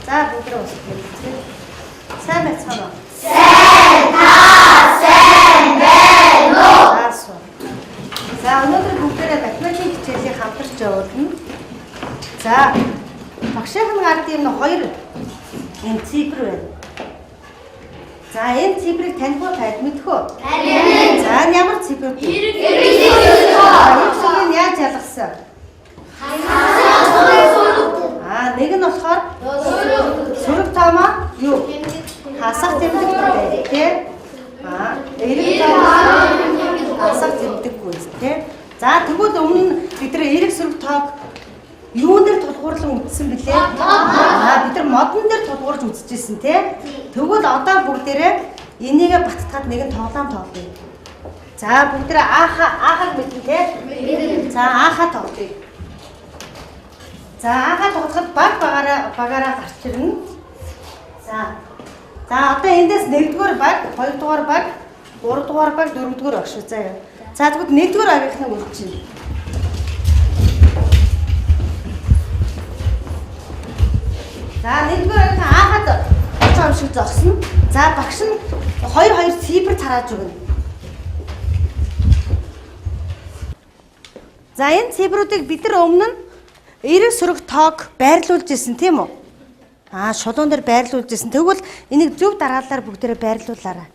За бүгдрээ уучлаарай. Сайн байцгаана уу? Сайн байна уу? За өнөөдөр бүгдээрээ математикийн хичээлийг хамтарч явуулна. За багшийн гард юм хоёр энэ цифр байна. За энэ цифрыг таних уу мэдэх үү? Танина. За ямар цифр вэ? 90. Яаж ялгасан? Нэг нь болохоор сөрөг тоомоо юу? Хасах тэмдэг гэдэг тийм. 90 тоомоо хасах тэмдэггүй тийм. За тэгвэл өмнө нь бид нар 90 сөрөг тоог юун дээр тулгуурлан үзсэн бэлээ? Бид нар модон дээр тулгуурж үзчихсэн тийм. Тэгвэл одоо бүгдээрээ энийгээ баттгаад нэгэн тоглоом тоглоё. За бүгдээрээ аахаг мэдэн тийм. За аахаа тоглоё. За аахаа тоглоход багаараа гарч ирнэ. За одоо эндээс 1-р баг, 2-р баг, 3-р баг, 4-р баг шүү заяа. За тэгвэл 1-р багийнхныг үлчинэ. За 1-р багийнхаа аахад оцоо шиг зогсно. За багш нь 2 цифр тарааж өгнө. За энэ цифруудыг бид нар өмнө нь 90 сөрөг тоог байрлуулж ирсэн тийм үү? Шулуун дээр байрлуулж ирсэн. Тэгвэл энийг зөв дараалалаар бүгдээрээ байрлуулаарай.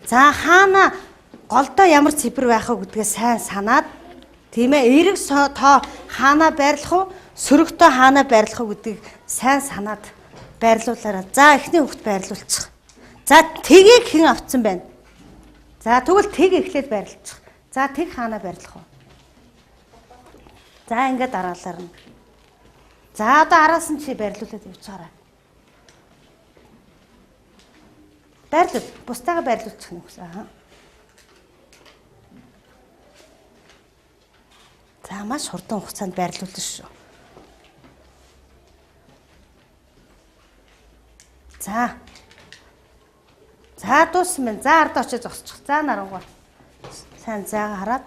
За хаана голдоо ямар цифр байх вэ гэдгээ сайн санаад тийм ээ 90 тоо хаана байрлах вэ? Сөрөгтөө хаана байрлах вэ гэдгийг сайн санаад байрлуулаарай. За эхний хүүхд байрлуулчих. За тгийг хэн авцсан байна? За тэгвэл тэг эхлээд байрлуулчих. За тэг хаана байрлах вэ? За ингээд дараалаар нь. За одоо араас нь чи байрлуулад явуулцаарай. Байрлал, бусдаагаа байрлуулчих нь гэсэн. За маш хурдан хугацаанд байрлуулна шүү. За дууссан байна. За ардаа очиж зогсчих. За наруугаа. Сайн зайгаа хараад.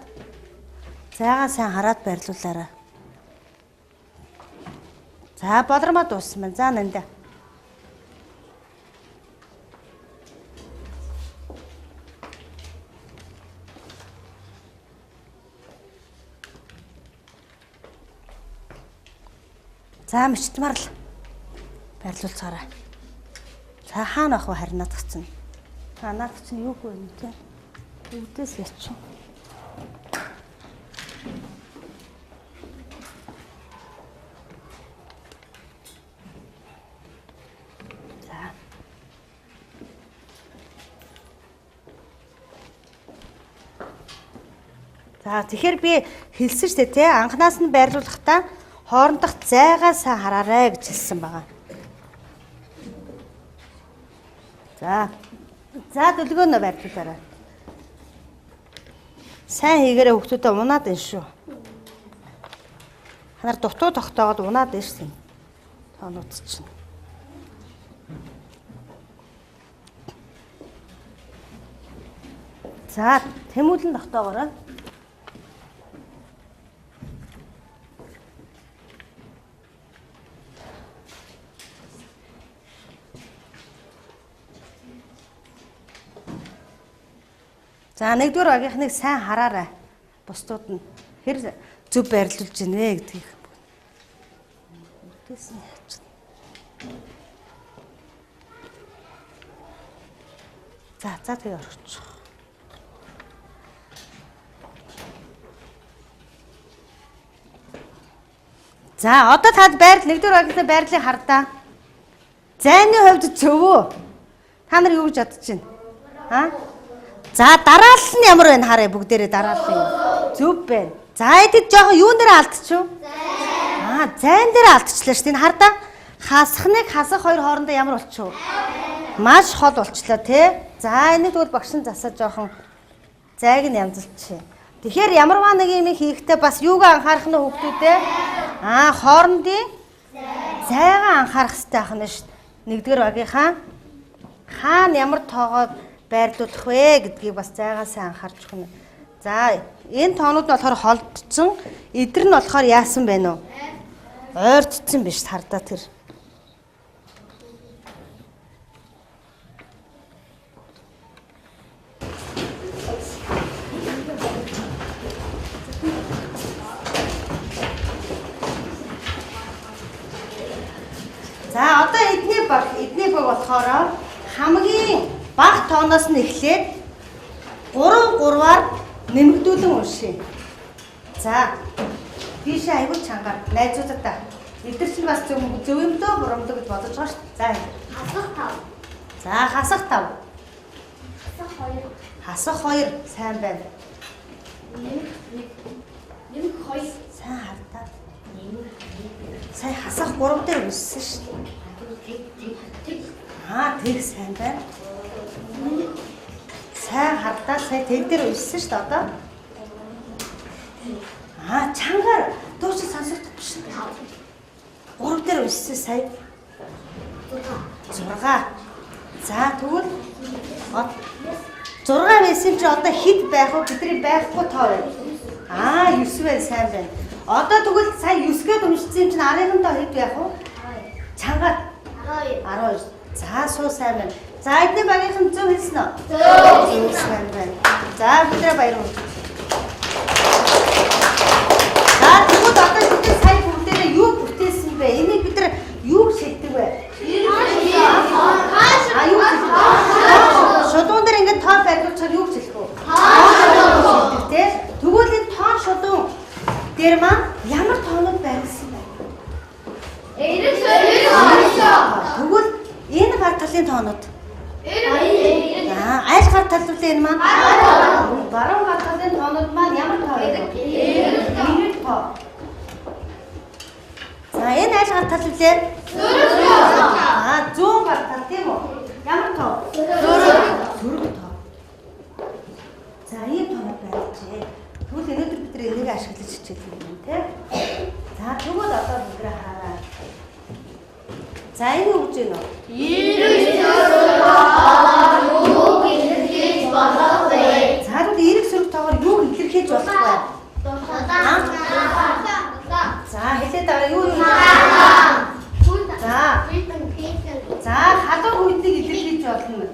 Зайгаа сайн хараад байрлуулаарай. За болормоо дууссан байна. За нандаа. За мичтмар л байрлуулцаарай. За хаана ах вэ харин надгцсан. Наад чинь юу вэ нэ? Өвдөөс яч. За тэгэхээр би хэлсэн шүү дээ тий анханаас нь байрлуулахдаа хоорондох зайгаа сайн хараарай гэж хэлсэн байгаа. За дэлгөөнөө байрлуулаарай. Сайн хийгээрээ хүүхдүүдэд унаад ин шүү. Ханаар дутуу тогтоогод унаад ирсэн. Тоонууд чинь. За тэмүүлэн тогтоогоорой. За 1-р багийнхныг сайн хараарай. Бусдууд нь хэр зөв байрлуулж гинэ гэдгийг. Үдээс нь яач. За тэгээ орчих. За одоо тад 1-р багийнхны байрлалыг хардаа. Зайны хувьд зөвөө. Та нар юу гэж бодож байна? За дараалал нь ямар байна харъя бүгдээрээ дараалал. Зөв байна. За эдэд жоохон юун дээр алдчихв? Зайн дээр алдчихлаа шүү дээ. Энэ хардаа хасахныг хасах хоёр хоорондоо ямар болчихв? Маш хол болчлоо тий. За энийг тэгвэл багш нь засаа жоохон зайг нь янзалчих. Тэгэхээр ямарваа нэг юм хийхдээ бас юугаа анхаарах нь хүүхдүүдээ? Хоорондын зайгаа анхаарах хэрэгтэй ахна шүү дээ. 1-р багийнхаа хаана ямар тоогоо байрлуулах вэ гэдгийг бас зайгаа сайн анхаарч өгнө. За энэ тоонууд нь болохоор холдсон, эдгэр нь болохоор яасан бэ нөө? Ойртсон биш хардаа тэр. бага тооноос нь эхлээд 3-3-аар нэмэгдүүлэн уншия. За. Тийш аягүй чангаар найзуудаа. Эдгээр чинь бас зөв юм дөө бурамдаг гэж бодож байгаа шүү дээ. За. хасах 5. За, хасах 5. хасах 2. Хасах 2 сайн байна. нэмэх 2. Сайн хардаа. Сая хасах 3 дээр үссэн шүү дээ. Тэг сайн байна. Сайн хардаа сая тэг дээр үссэн шүү дээ одоо. Чангаар дуучин сонсогдох биш. 3 дээр үссэн сая. 6. За тэгвэл 6 байсан чи одоо хэд байх вэ? Бидний байхгүй тоо байна. 9 байна сайн байна. Одоо тэгвэл сая 9-гээд уншсан юм чинь арийн тоо хэд байх вэ? Чангаар 12. За суу сайн байна. За эдний багийнхан зөв хэлсэн үү? Зөв сайн байна. За бидрээ баяр уу. За тэгвэл одоо бид сая бүгдээрээ юу бүтээсэн бэ? Энийг бид нар юу шилдэг вэ? Шодуун дээр ингээд тоо барьдуулчаар юу хэлэх вэ? Тэгвэл энэ тоо шодуун дээр маань ямар тоонууд барьсан бэ? Тэгвэл энэ гар талын тоонууд. Айл гар тал үлээ энэ маань. Баруун гар талын тоонууд маань ямар тоо вэ? 90 тоо. За энэ айл гар тал үлээ. 100 гар тал тийм үү? Ямар тоо? 4 тоо. За ийм тоонууд барьжээ. Тэгвэл өнөөдөр бид энийг ашиглаж хичээлэх юм тийм. За тэгвэл одоо бид хараа. За энэ юу гэж байна вэ? 99 болох вэ? За тэгвэл 90 тоогоор юу илэрхийлж болох вэ? За хэлээд аваа юу юм? За халуун хүйтнийг илэрхийлж болно.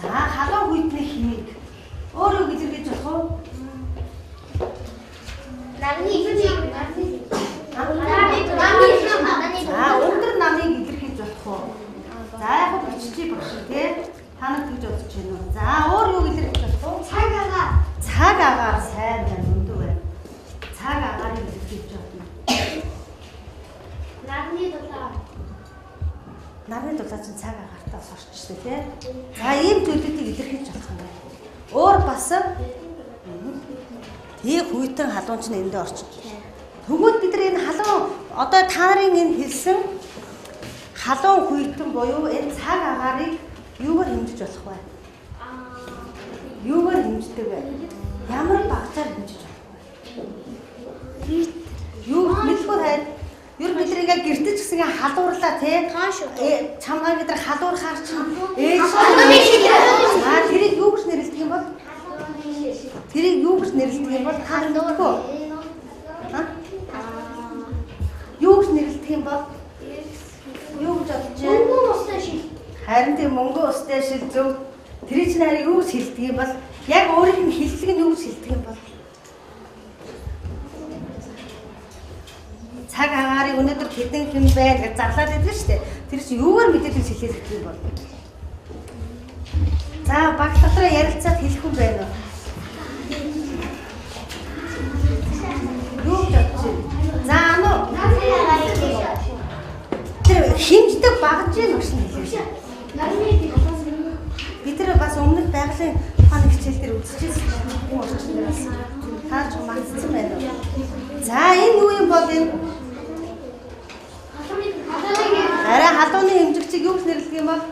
За халуун хүйтний хэмээг. Өөрөө илэрхийлж болох уу? Өндөр намыг илэрхийлж болох уу? За яг нь бичиж багш тий. Та нар тэгж бодож байна уу? За өөр юу илэрхийлж болох уу? Цаг агаар сайн байна өндөр байна. Цаг агаарыг илэрхийлж болно. Нарны дулаан чинь цаг агаартай сорчтой тий. За ийм зүйлүүдийг илэрхийлж болох юм байна. Өөр бас тийг хүйтэн халуун чинь эндээ орчих. Тэгвэл бид нар энэ халуун одоо та нарын энэ хэлсэн халуун хүйтэн буюу энэ цаг агаарыг юугаар хэмжиж болох вэ? Юугаар хэмждэг вэ? Ямар багцаар хэмжиж болох вэ? Юу мэдгүй хайд. Юу бид нар ингээ гэртэж гэсэн халуурлаа тий. Чамгаа бид нар халуурхаар чинь ээж. Тэрийг юу гэж нэрлэдэг юм бол? Тэрийг юу гэж нэрлэдэг юм бол халуурхөө. Юу гэж нэрлэдэг юм бол? Юу гэж бодож байна? Мөнгө устай шил. Харин тийм мөнгө устай шил зөв. Тэр чинь харин юу гэж хэлдэг юм бол? Яг өөрийнх нь хэллэг нь юу гэж хэлдэг юм бол? Цаг агаарыг өнөөдөр хэдэн хэн байна гэж зарлаад байдаг шүү дээ. Тэр чинь юугаар мэдээлэл хэлээд юм бол? За баг дотроо ярилцаад хэлэх хүн байна уу? Юу гэж бодож байна? За ануу. Тэр хэмждэг багж юм уу шин хэлээ. Бид нар бас өмнөх байгалийн ухааны хичээл дээр үзчихсэн юм орчин дээр бас таач магтсан байна уу? За энэ юу юм бол энэ? Арай халууны хэмжигчийг юу гэж нэрлэдэг юм бол?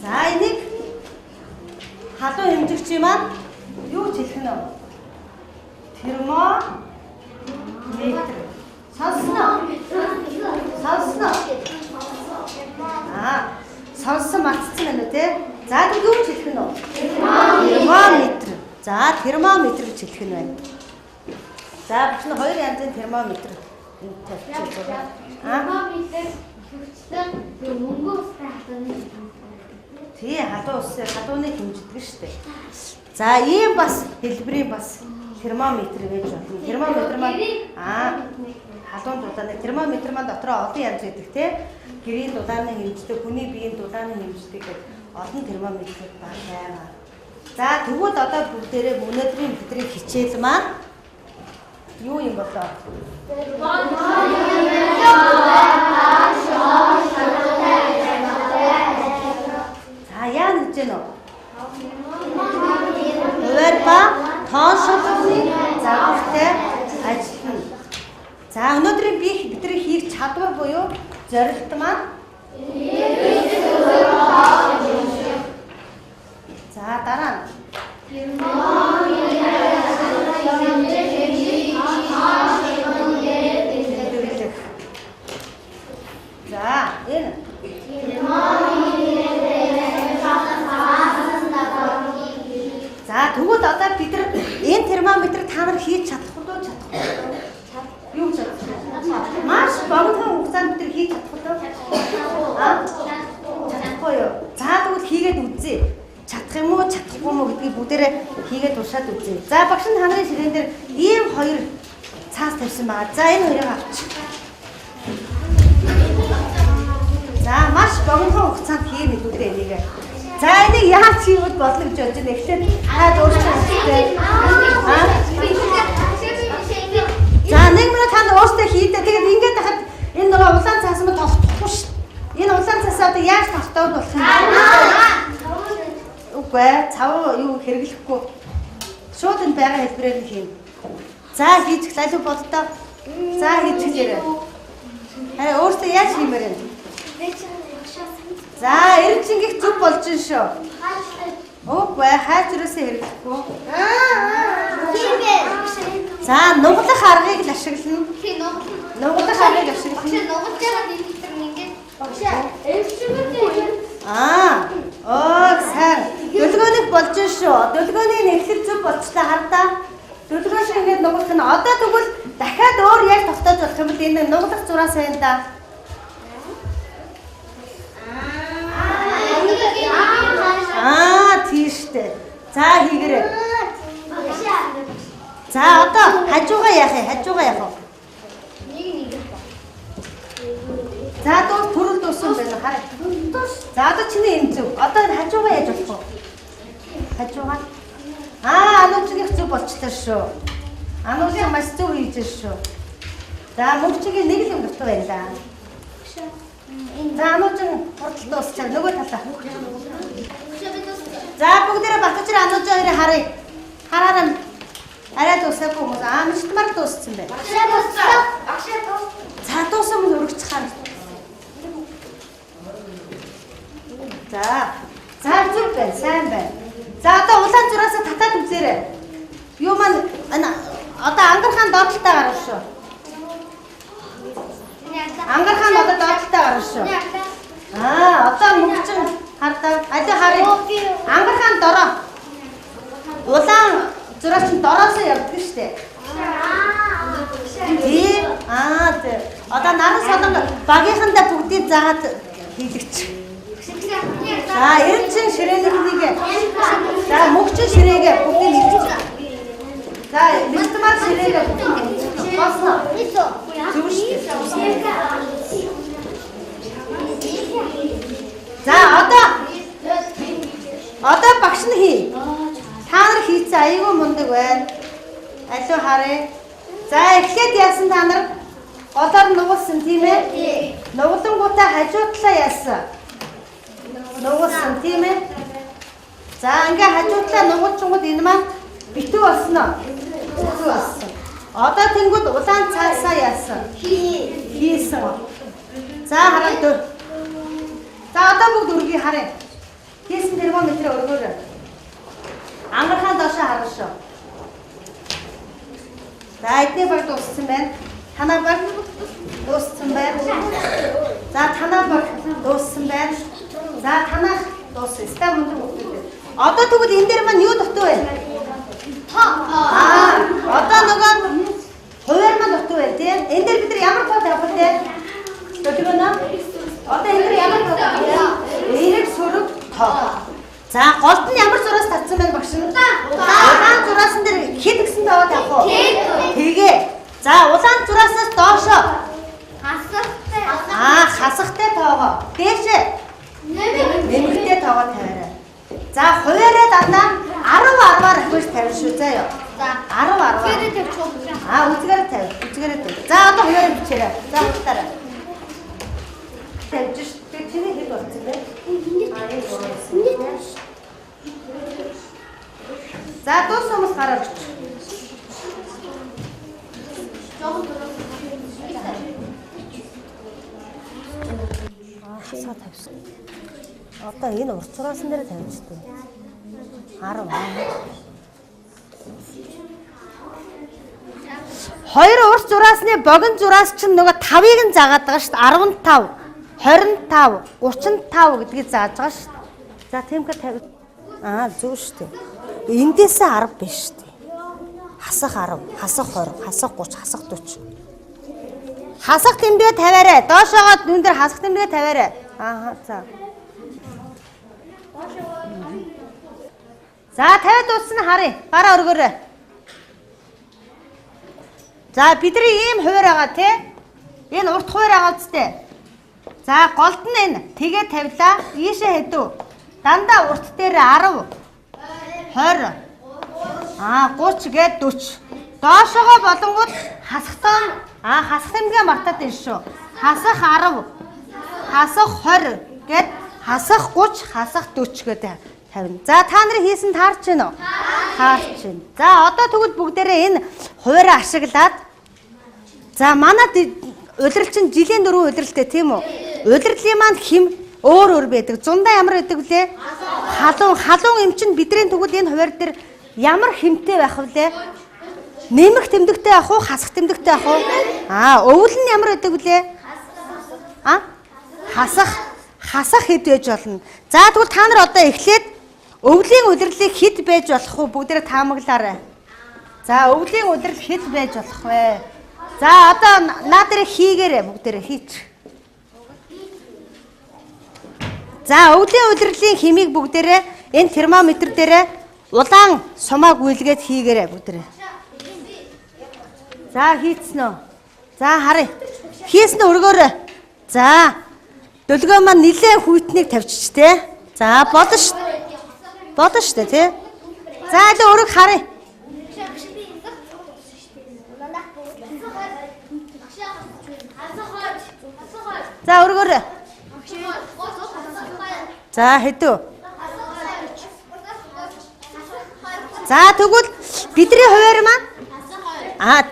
За энийг халуун хэмжигч маань юу гэж хэлэх нь вэ? Термометр. Сонсноо. Сонсон мартсан байна уу те? За тэг юу гэж хэлэх нь вэ? Термометр. За термометр гэж хэлэх нь байна. За бичнэ хоёр янзын термометр. Энэ тавьчих байна. Термометр хөвчтөн мөнгө устай халууны. Тий, халууны хэмждэг шүү дээ. За ийм бас хэлбэрийн бас термометр гэж болно. Термометр маань халуун дулааны термометр маань дотроо олон янз байдаг тий. Гэрийн дулааны хэмждэг, хүний биеийн дулааны хэмждэг гэдэг олон термометрүүд байгаа. За тэгвэл одоо бүгдээрээ өнөөдрийн бидний хичээл маань юу юм болоо? За яа гэж гэнэ үү? Хуваар ба тоон шударганы загвартай ажиллана. За өнөөдрийн бидний хийх чадвар буюу зорилт маань за дараа нь за энэ за тэгвэл одоо бид нар энэ термометр та нар хийж чадах уу чадахгүй юу чадах маш богино хугацаанд бид нар хийж чадахгүй чадахгүй юу за тэгвэл хийгээд үзье чадах юм уу чадахгүй юм уу гэдгийг бүгдээрээ хийгээд уршаад үзье за багш нь та нарын ширээн дээр ийм хоёр цаас тавьсан байгаа за энэ хоёрыг авч за маш богино хугацаанд хийн мэдүүдээ энийг за энийг яаж хийвэл болно гэж бодож байна. Эхлээд хаад өөрчлөлт хийхдээ. За 1 минут тань өөртөө хийдэ. Тэгээд ингээд хахад энэ нөгөө улаан цаас мань тогтохгүй шүү. Энэ улаан цаасаа одоо яаж тогтоох болох юм бэ? Үгүй цав юу хэрэглэхгүй. Шууд энэ байгаа хэлбэрээр нь хийн. За хийж эхлэв боддоо. За хийж хэлээрэй. Харин өөртөө яаж хиймээр юм? За эрчингих зүг болж шүү. Үгүй хайж юусаа хэрэглэхгүй. За нуглах аргыг л ашиглана. Нуглах аргыг ашиглана. Нугалж байгаа дэлгэр ингээд багшаа эрчимтэй. Сайн. Дөлгөөнийг болж шүү. Дөлгөөний нэхлэл зүг болчлаа хардаа. Дөлгөө шиг ингээд нуглах нь одоо тэгвэл дахиад өөр яаж тогтоож болох юм бэ? Энэ нуглах зураас байна да. Тийштэй. За хийгээрэй. За одоо хажуугаа яах вэ? Хажуугаа яах вэ? Нэг. За төрөл дууссан байна хараа. За одоо чиний энэ зүг. Одоо хажуугаа яаж болох вэ? Хажуугаа. Ануучгийн зүг болчихлоо шүү. Ануучгийн маш зүг хийж шүү. За мөвчгийн нэг л юм дутуу байна да. За ануучгийн хурдл дуусчаа нөгөө талаа. За бүгдээрээ батчир анууж хоёрыг харъя. Хараараа арай дуусаагүй хүмүүс амжтмар дууссан байна. Багшаа дууссан. За дууссан мөн өргөчих хаа. За зүг байна, сайн байна. За одоо улаан зураасаа татаад үзээрэй. Юу маань одоо ангархан доотлолтой гарна шүү. Ангархан одоо доотлолтой гарна шүү. Одоо мөгчин хардаа аль харъя. Ангархан дороо. Улаан зураас чинь дороосоо явдаг шүү дээ. Тий. Одоо наран солонго багийнхандаа бүгдийг заагаад хийлэгч. За эрдчин ширээний хүнийг. За мөгчин ширээгээ бүгдийг хийлэгч. За мистмар ширээгээ бүгдийг босно. Зүг шүү дээ. За одоо багш нь хий. Та нар хийцээ аягүй мундаг байна. Алуу харъя. За эхлээд яасан та нар? Голоор нугалсан тийм ээ? Нугалангуудаа хажуу талаа яасан. Нугалсан тийм ээ? За ингээ хажуу талаа нугалчингууд энэ маань битүү болсноо. Битүү болсон. Одоо тэнгууд улаан цаасаа яасан. Хийсэн. За хараа дөр. За одоо бүгд үргийг харъя. Хийсэн термометрээ өргөөрэй. Ангархан доошоо харна шүү. За эдний баг дууссан байна. Танаа баг дууссан байна. За танаа баг дууссан байна. За танаа дууссан. Ста мундаг өгдөө. Одоо тэгвэл энэ дээр маань юу дутуу байна? Одоо нөгөө хуваар маань дутуу байна тийм. Энэ дээр бид нар ямар код авах вэ? Дутгоно. Одоо энэ дээр ямар код авах вэ? Эрэг сүрэг тоо. За голд нь ямар зураас татсан байна багш нь? Улаан зураас нь дээр хэд гисэн таваад авах вэ? Тэгээ. За улаан зураасаас доошоо Хасахтай. Хасахтай тоогоо. Дээшээ. Нэмэгтэй тоогоо тавиарай. За хуваараа дандаа 10-10-аар ахиж тавина шүү заа ёо. За 10-10. Гэрээ тавьчих. Үзгээрээ тавь. Үзгээрээ тавь. За одоо хуваараа бичээрэй. За утаарай. Тавьж шүү. Чиний хэд болсон бэ? За дуусах хүмүүс гараад ич. Хасаа тавьсан. Одоо энэ урт зураасан дээр тавьчихсан. 10. Хоёр урт зураасны богино зураас чинь нөгөө 5-ыг нь заагаад байгаа шүү дээ. 15, 25, 35 гэдгийг зааж байгаа шүү дээ. За тиймээ 50. Зөв шүү дээ. Эндээсээ 10 биш шүү дээ. Хасах 10, хасах 20, хасах 30, хасах 40. Хасах тэмдгээ тавиарай. Доошоогоо нүн дээр хасах тэмдгээ тавиарай. За. За тавиад дуусна харъя. Гараа өргөөрэй. За бидний ийм хуваар байгаа тий. Энэ урт хуваар байгаа үстэй. За голд нь энэ тэгээ тавилаа. Ийшээ хэдүү. Дандаа урт дээр 10, 20, 30 гээд 40. Доошоогоо болонгууд хасахтаа хасах тэмдгээ мартаад байна шүү. Хасах 10, хасах 20 гээд хасах 30, хасах 40 гэдэг тавина. За та нарын хийсэн таарч байна уу? Таарч байна. За одоо тэгвэл бүгдээрээ энэ хуваараа ашиглаад за манад удирдал чинь жилийн 4 удирдалтай тийм үү? Удирдлын маань хим өөр байдаг. Зундаа ямар байдаг вүлээ? Халуун эм чинь бидний тэгвэл энэ хуваар дээр ямар хэмтэй байх вүлээ? Нэмэх тэмдэгтэй ах уу, хасах тэмдэгтэй ах уу? Өвөл нь ямар байдаг вүлээ? Хасах хэд байж болно. За тэгвэл та нар одоо эхлээд өвлийн удирдлыг хэд байж болох вэ? Бүгдээрээ таамаглаарай. За өвлийн удирдал хэд байж болох вэ? За одоо наад дээр хийгээрэй бүгдээрээ хийч. За өвлийн удирдлын хэмийг бүгдээрээ энэ термометр дээрээ улаан сумааг үйлгээд хийгээрэй бүгдээрээ. За хийцэн үү? За харъя. Хийсэн өргөөрэй. За дөлгөө маань нилээн хүйтнийг тавьчих тий. За бодно шүү. Бодно шүү тий. За илүү өрөг харъя. За өргөөрэй. За хэдүү. За тэгвэл бидний хуваар маань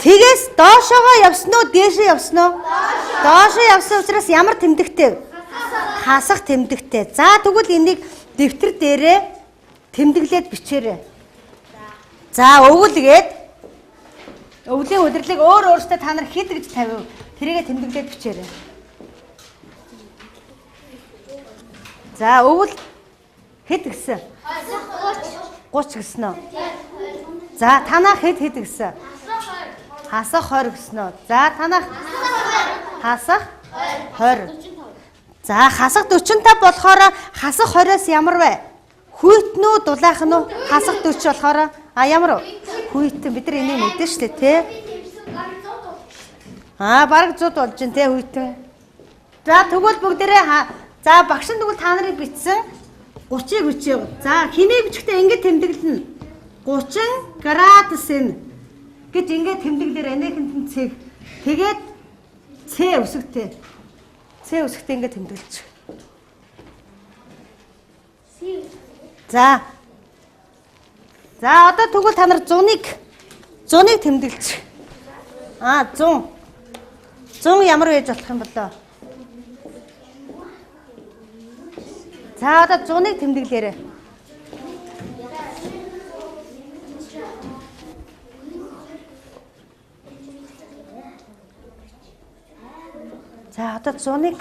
тэгээс доошоогоо явсан уу, дээшээ явсан уу? Доошоо явсан учраас ямар тэмдэгтэй? Хасах тэмдэгтэй. За тэгвэл энийг дэвтэр дээрээ тэмдэглээд бичээрэй. За өвөлгээд өвлийн удирдлыг өөрөөсөө та нар хэд гэж тавив? Тэрийгэ тэмдэглээд бичээрэй. За өвөл хэд гэсэн? 30 гэсэн үү? За танаа хэд гэсэн? Хасах 20 гэсэн үү? За танаа хасах 20. За хасах 45 болохоор хасах 20-оос ямар вэ? Хүйтэн үү, дулаахан уу? Хасах 40 болохоор ямар вэ? Хүйтэн. Бид нар энийг мэдэн шүү дээ, тий? Бараг 100 болж байна тий хүйтэн. За тэгвэл бүгдээрээ за багш нь тэгвэл та нарыг бичсэн 30-ыг бичээ. За хэмээг бичихтэй ингэж тэмдэглэнэ. 30 градус н гэж ингэж тэмдэглээр энэхэн цэг. Тэгээд С өсөгтэй. С өсөгтэй ингэж тэмдэглэж. За. За одоо тэгвэл та нар 100-ыг тэмдэглэж. 100 ямар байж болох юм болоо? За одоо 100-ыг тэмдэглээрэй. За одоо 100-ыг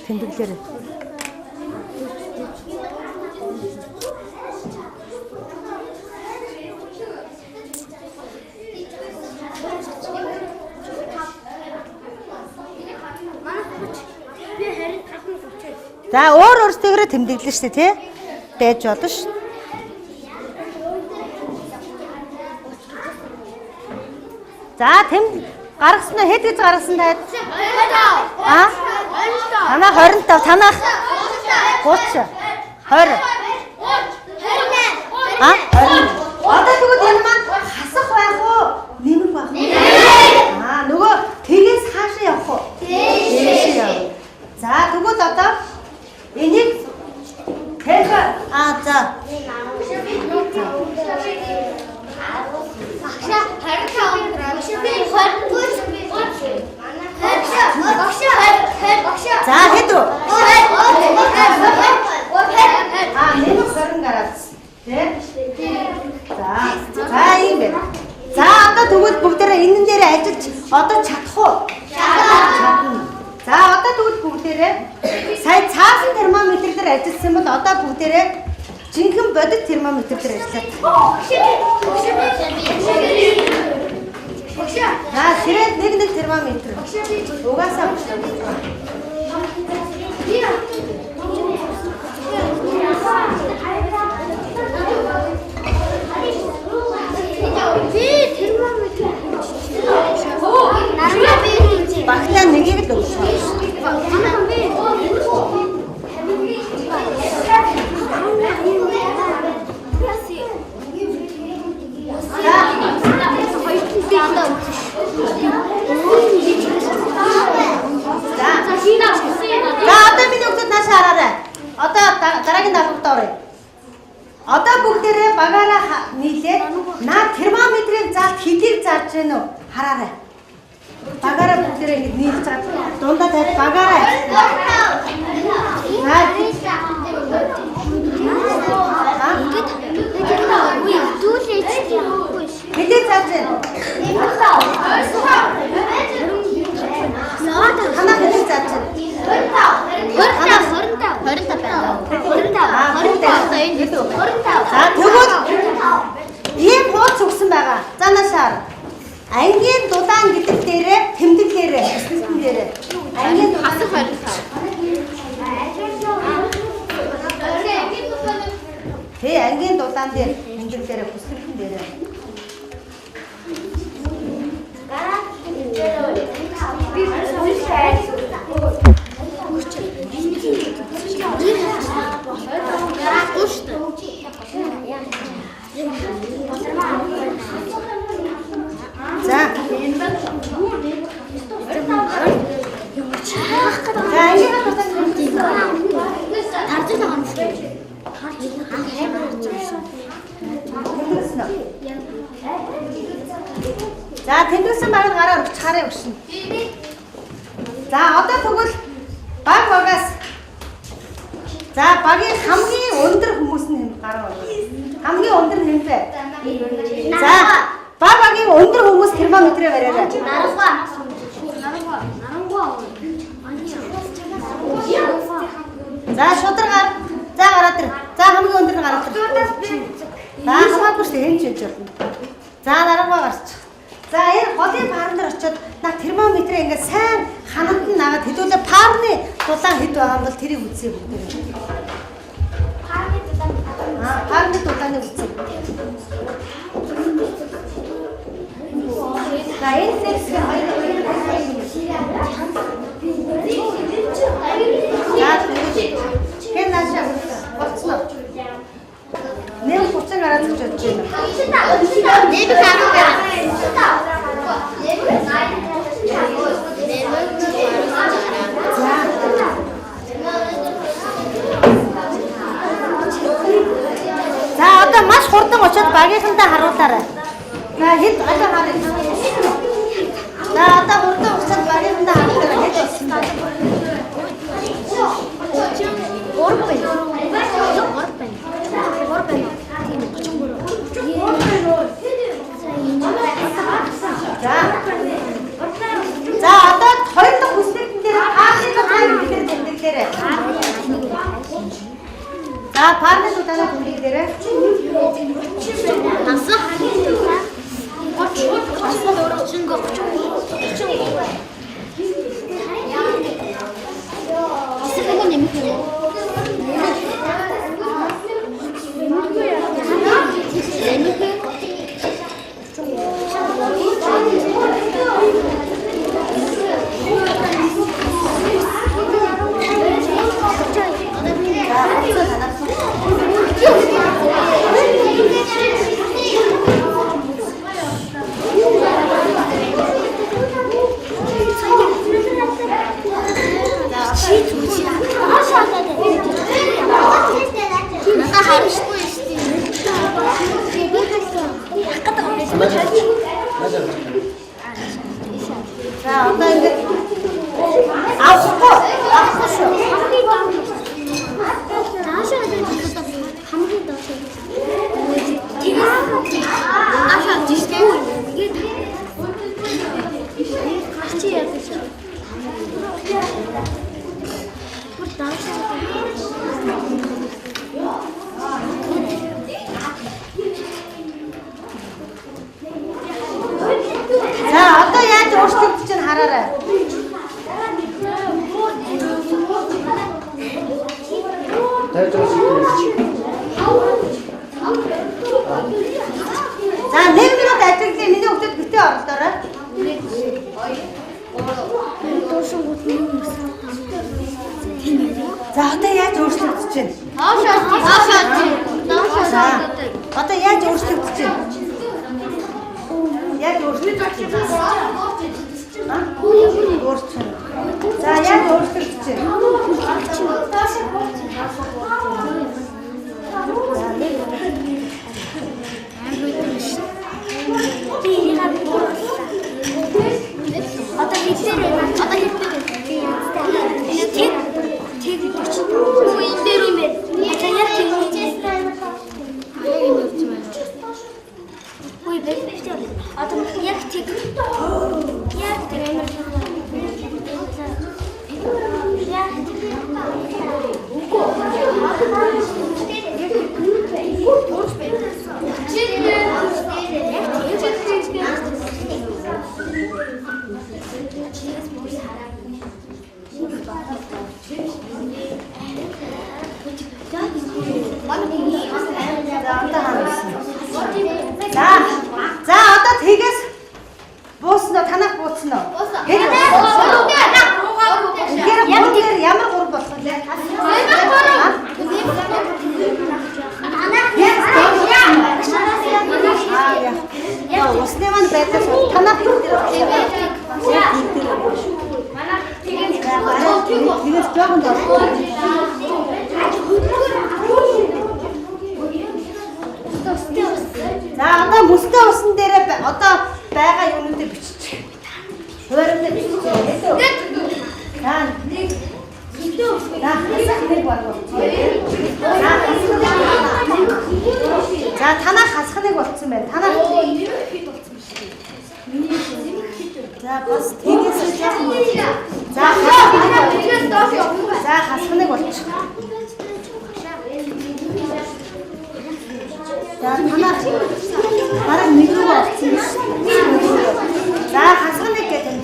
тэмдэглээрэй. За өөртөөрөө тэмдэглэн штэ тий. Байж болно ш. За Гаргасан уу? Хэд гэж гаргасан таад? Аа? Танаа 25, танаа 30, 20. Аа? 20. Одоо тэгвэл энэ маань хасах байх уу? Нэмэх байх уу? Аа, нөгөө тэгээс хаашаа явах уу? Дээш явах. За, тэгвэл одоо энийг хэлэх. Аа, за. За, хэд үү? Аа, нэмэх 20 градус. Тэ? За, ийм байна. За, одоо тэгвэл бүгдээрээ энэ дээр ажиллаж одоо чадах уу? Чадна. За, одоо тэгвэл бүгдээрээ сая цаасан термометр дээр ажилласан бол одоо бүгдээрээ жинхэнэ бодит термометр дээр ажиллаад. За, сэрээд нэг термометр. Угаасаа багтаа нэгийг л өгсөн. За одоо миний өгдөд нааш хараарай. Одоо дараагийн даалгавар оръё. Одоо бүгдээрээ багаараа нийлээд наа термометрийн залт хэдийг зааж гэнэ үү? Хараарай. Багаараа бүгдээрээ ингэ нийлж заа. Дундаа тавь багаараа. Хэдийг зааж гэнэ? Ханаа хэдийг зааж гэнэ? 25. За тэгвэл ийм хууц өгсөн байгаа. За наашаар. Ангийн дулаан гэдэг дээрээ тэмдэглээрээ, хэсгэн дээрээ. Ангийн хасах 25. Тэ ангийн дулаан дээр тэмдэглээрээ, хэсгэн дээрээ. За. За, тэмдэглэсэн багыг гараар өгч харъя өгшин. За, одоо тэгвэл баг багаас. За, багийн хамгийн өндөр хүмүүс нь гараа өгье. Хамгийн өндөр нь хэмбэ? За, багийн өндөр хүмүүс термометрээ бариарай. За, шударгаар. За, гараад ир. За, хамгийн өндөр нь гараад ир. За, хамаагүй шүү дээ, энэ ч хийж болно. За, дараагаа гарч. За, энэ голын парн дээр очиод на термометрээ ингээд сайн ханад нь нагаад хэдүүлээ парны дулаан хэд байгаа юм бол тэрийг үзье бүгд. Парны дулааны үзье. За, энэ сэкс хэн наашаа болцсон. Нэг 30 гараад гэж бодож байна. Нэг 10 гараад. За одоо маш хурдан очиод багийнхандаа харуулаарай. За хэд одоо харъя. За одоо хурдан очиод багийнхандаа харуулаарай. Хэд болсон бэ? 3 За одоо хоёр дахь бүсгэртэн дээр парны дулаан тэмдэглээрэй. За парны дулаан тэмдэглээрэй. Насах. За одоо яаж өөрчлөгдөж байна? За одоо яаж өөрчлөгдөж байна? Яг өөрчлөгдөж байна. Өөрчлөгдөж. За яг өөрчлөгдөж байна. Одоо хэлээр байна. Тэг гэж. Үгүй энэ дээр юм бэ. Одоо яг тэг гэж. Үгүй бэж. Одоо яг тэг. Яг тэг амар. За одоо тэгээс буусноо танах буусноо. Тэгэхээр ямар гурав болох вэ? Усны маань байдаг танах тэгээс жоохон доо. За одоо мөстэй усан дээрээ одоо байгаа юмнуудыг биччих. Хуваарьтай биччих. За танаа хасхныг болцсон байна. Танаа за бас тэгээс жоохон. За хасхныг болчих. За танаа бараг нэг рүү болцсон биш. За хасхныг гэдэг юм.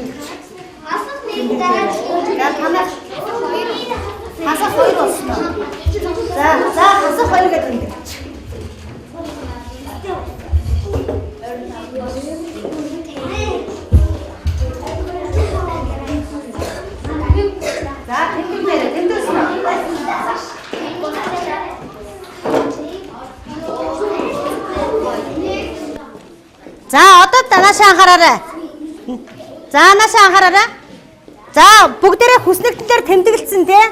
За танаа хасах хоёр болсноо. За хасах хоёр гэдэг юм. За тэмдэглэсноо. За одоо наашаа анхаараарай. За наашаа анхаараарай. За бүгдээрээ хүснэгтлэр тэмдэглэсэн тий.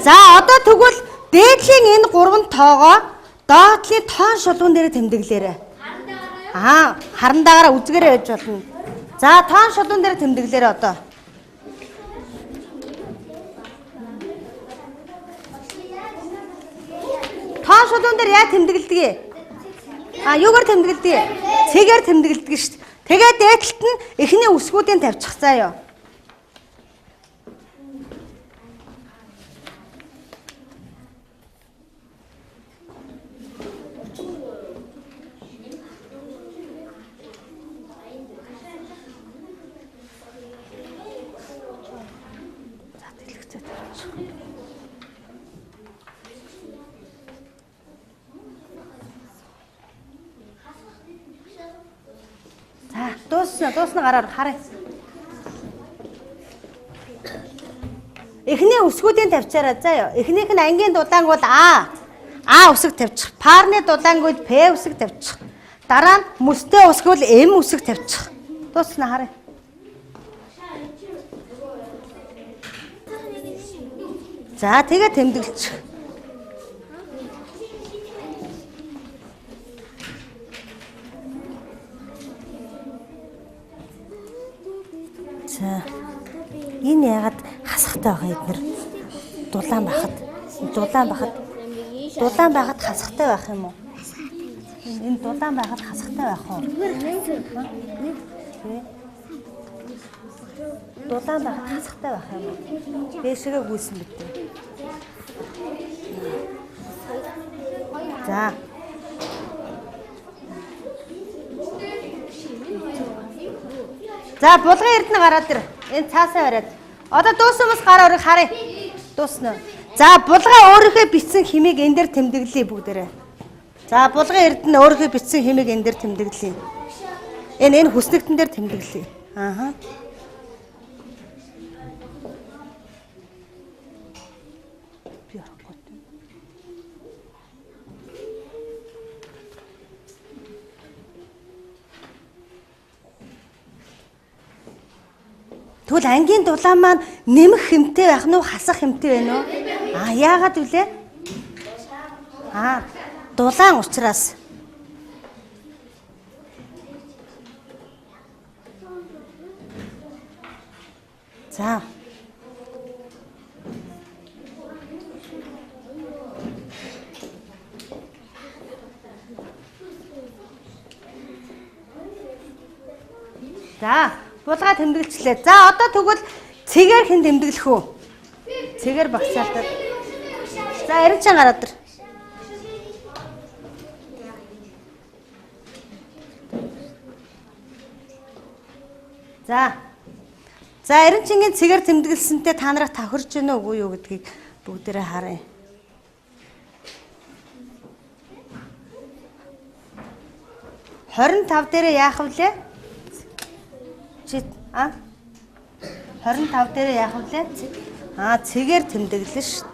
За одоо тэгвэл дээдлийн энэ 3 тоогоо доотлын тоон шулуун дээр тэмдэглээрэй. Харандаагаараа үзгээрэй гэж болно. За тоон шулуун дээр тэмдэглээрэй одоо. Тоон шулуун дээр яа тэмдэглэдэг? Юугаар тэмдэглэдэг? Цэгээр тэмдэглэдэг шүү дээ. Тэгээд дээдлэлт нь эхний үсгүүдийн тавьчих заяа. Дуусна гараар харъя. Эхний үсгүүдийн тавьчаараа заяа. Эхнийх нь ангийн дулаанг бол А үсэг тавьчих. Парны дулаангууд П үсэг тавьчих. Дараа нь мөстэй үсэг бол М үсэг тавьчих. Дуусна харъя. За тэгээ тэмдэглэчих. За энэ яагаад хасахтай байгаа эднэр дулаан байхад хасахтай байх юм уу? Энэ дулаан байхад хасахтай байх уу? Дулаан байхад хасахтай байх юм уу? Дээшгээ гүйсэн мэт. За За булган эрдэнэ гараад ир. Энэ цаасаа бариад. Одоо дууссан хүмүүс гараа өрийг харъя. Дуусна. За булган өөрийнхөө бичсэн химийг энэ дээр тэмдэглэе бүгдээрээ. За булган эрдэнэ өөрийнхөө бичсэн химийг энэ дээр тэмдэглэе. Энэ хүснэгтэн дээр тэмдэглэе. Тэгвэл ангийн дулаан маань нэмэх хэмтэй байх нь уу, хасах хэмтэй байна уу? Яагаад вүлээ? Дулаан учраас. За. За, булгаа тэмдэглэжлээ. За, одоо тэгвэл цэгээр хэн тэмдэглэх үү? Цэгээр багцаалтад. За, эрен чан гараад ир. За, эрен чингийн цэгээр тэмдэглэсэнтэй та нараа тохирч гэнэ үгүй юу гэдгийг бүгдээрээ харъя. $25 дээрээ яах вүлээ? 25 дээрээ яах вүлээ? Цэгээр тэмдэглэн шүү.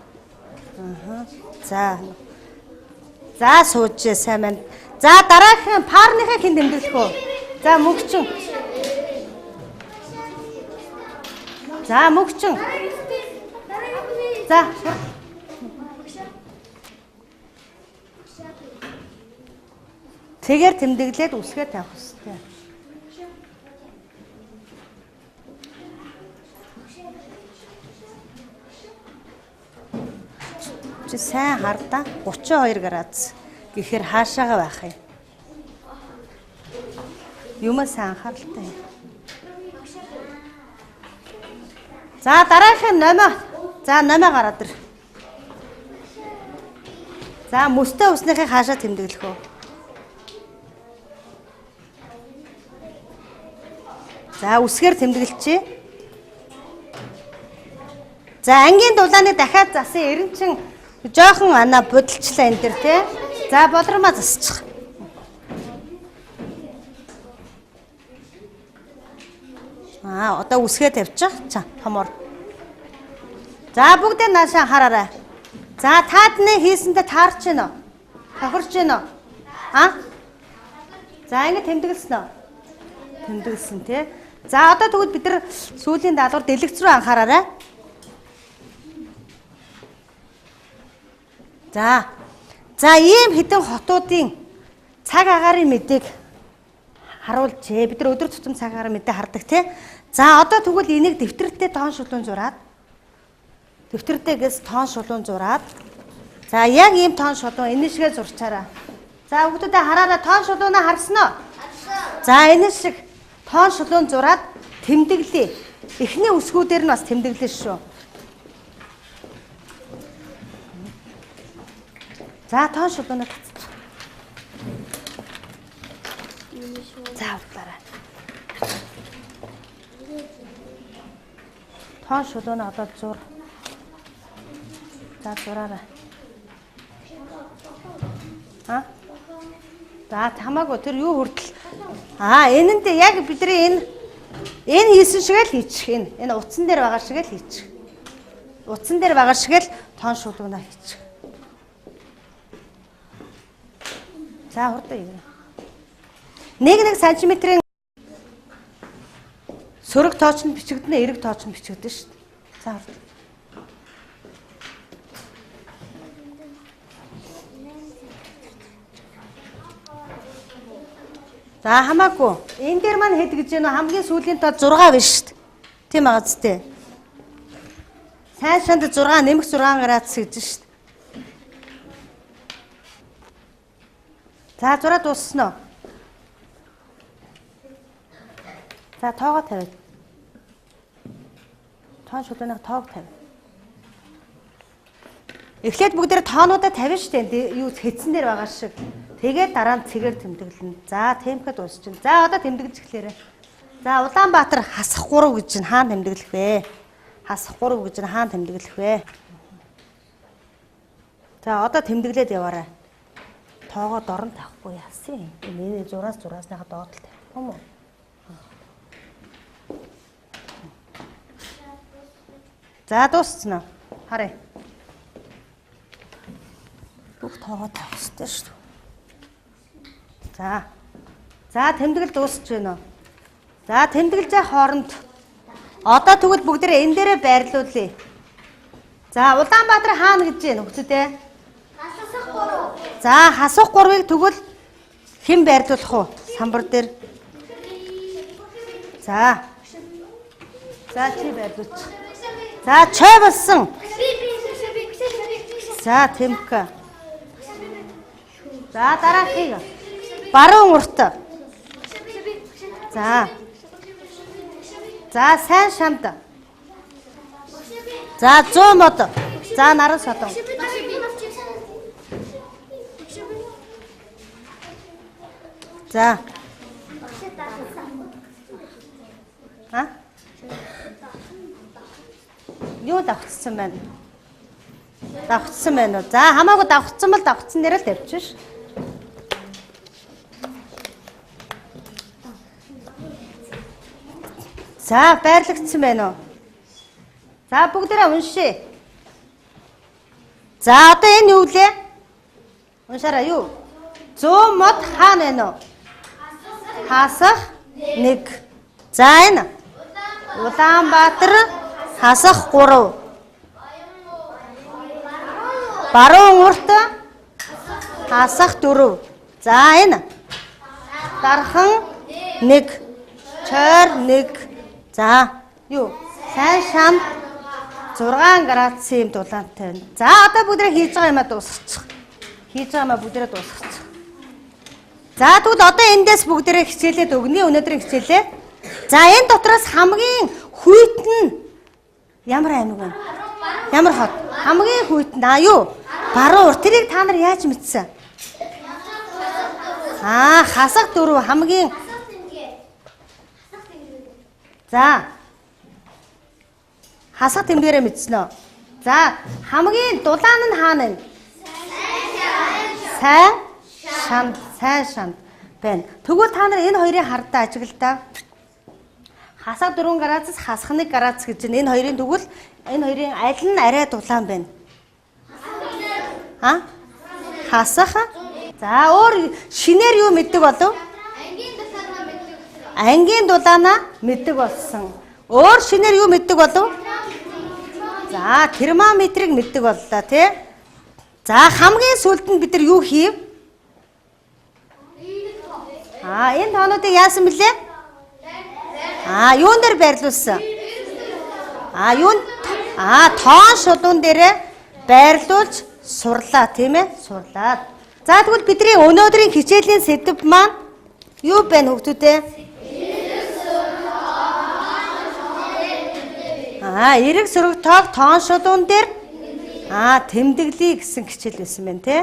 За суужээ сайн байна. За дараагийн парныхаа хэн тэмдэглэх үү? За мөгчин. За мөгчин. За. Цэгээр тэмдэглээд үсгээ тавих хэрэгтэй. Чи сайн хардаа 32 градус гэхээр хаашаага байх юм? Юмаа сайн анхааралтай. За дараагийн номоо. За номоо гараад ир. За мөстэй уснахыг хаашаа тэмдэглэх вэ? За үсгээр тэмдэглэчээ. За ангийн дулааны дахиад засан эренчин жоохон будалчлаа энэ дэр тий. За болормоо засчих. Одоо үсгээ тавьчих. Томор. За бүгдээ наашаа хараарай. За таадны хийсэндээ таарч гэнэ үү? Тохирч гэнэ үү? За ингэ тэмдэглэсэн үү? Тэмдэглэсэн тий. За одоо тэгвэл бид нар сүүлийн даалгавар дэлгэц рүү анхаараарай. За ийм хэдэн хотуудын цаг агаарын мэдээг харуулжээ. Бид нар өдөр тутам цаг агаарын мэдээ хардаг тий. За одоо тэгвэл энийг дэвтэртээ тоон шулуун зураад. Дэвтэртэйгээс тоон шулуун зураад. За яг ийм тоон шулуун энэ шигээ зурчаарай. За бүгдээ хараарай, тоон шулуунаа харсан уу? За энэ шиг тоон шулуун зураад тэмдэглэе. Эхний үсгүүдээр нь бас тэмдэглэе шүү. За тоон шулуунаа татчих. За удлаарай. Тоон шулуунаа одоо зур. За зураарай. За хамаагүй тэр юу хүртэл. Энэнд яг бидний энэ хийсэн шиг л хийчих. Энэ утсан дээр байгаа шиг л хийчих. Утсан дээр байгаа шиг л тоон шулуунаа хийчих. За хурдан юм. 1 сантиметрийн сөрөг тооч нь бичигдэнэ, эрэг тооч нь бичигдэн шүү дээ. За хурдан. За хамаагүй. Энэ дээр маань хэд гэж байна вэ? Хамгийн сүүлийн тоо 6 биш шүү дээ. Тийм аа зү. Сайн шанд 6 нэмэх 6 градус гэж шүү дээ. За зураа дууссан уу? За тоогоо тавиад. Тоон шулууны тоог тавь. Эхлээд бүгдээр тоонуудаа тавина шүү дээ. Юу хэдсэн дээр байгаа шиг. Тэгээд дараа нь цэгээр тэмдэглэнэ. За темхэд дуусчихна. За одоо тэмдэглэж эхлээрэй. За Улаанбаатар хасах 3 гэж чинь хаана тэмдэглэх вэ? Хасах 3 гэж чинь хаана тэмдэглэх вэ? За одоо тэмдэглээд яваарай. Тоогоо дорн тавихгүй яасан. Нэрээ зураасныхаа доод л тавих юм уу? За дууссан уу? Харъя. Бүх тоогоо тавих хэрэгтэй шүү. За тэмдэглэл дуусч байна уу? За тэмдэглэж байгаа хооронд Одоо тэгвэл бүгдээрээ энэ дээрээ байрлуулъя. За Улаанбаатар хаана гэж байна хүүхдүүдээ? Хасах 3. За хасах 3-ыг тэгвэл хэн байрлуулах уу? Самбар дээр. За. За чи байрлууч. За чой болсон. За Тэмка. За дараахыг. Баруун урт. За. За сайн шамд. За 100 мод. За наран содон. За. Ха? Юу давхцсан байна? Давхцсан байна уу? За хамаагүй давхцсан бол давхцсан дээр л тавьчих ш. За байрлагдсан байна уу? За бүгдээрээ уншъя. За одоо энэ юу лээ? Уншаараа юу? 100 мод хаана байна уу? Хасах 1. За энэ Улаанбаатар хасах 3. Баруун урт хасах 4. За энэ дархан 1. Чойр 1. За юу? Сайн шамд 6 градусын юм дулаантай байна. За одоо бүгдээ хийж байгаа юмаа дуусгачих. Хийж байгаа юмаа бүгдээ дуусгачих. За тэгвэл одоо эндээс бүгдээ хичээлээд өгнө. Өнөөдрийн хичээлээ. За энэ дотроос хамгийн хүйт нь ямар аймаг вэ? Ямар хот? Хамгийн хүйт нь юу? Баруун урт. Тэрийг та нар яаж мэдсэн? Хасах 4 хамгийн. За. Хасах тэмдгээрээ мэдсэн үү? За, хамгийн дулаан нь хаана вэ? Сайн шанд байна. Тэгвэл та нар энэ хоёрыг хардаа ажиглалаа. Хасах 4 градус, хасах 1 градус гэж байна. Энэ хоёрын тэгвэл энэ хоёрын аль нь арай дулаан байна? Хасах. За, өөр шинээр юу мэддэг болов? Ангийн дулаанаа мэддэг болсон. Өөр шинээр юу мэддэг болов? За, термометрийг мэддэг боллоо тий. За, хамгийн сүүлд нь бид нар юу хийв? Энэ тоонуудыг яасан бэлээ? Юун дээр байрлуулсан? Тоон шулуун дээрээ байрлуулж сурлаа тийм ээ? Сурлаад. За, тэгвэл бидний өнөөдрийн хичээлийн сэдэв маань юу байна хүүхдүүдээ? Эрэг сөрөг тоог тоон шулуун дээр тэмдэглэе гэсэн хичээл байсан байна тий.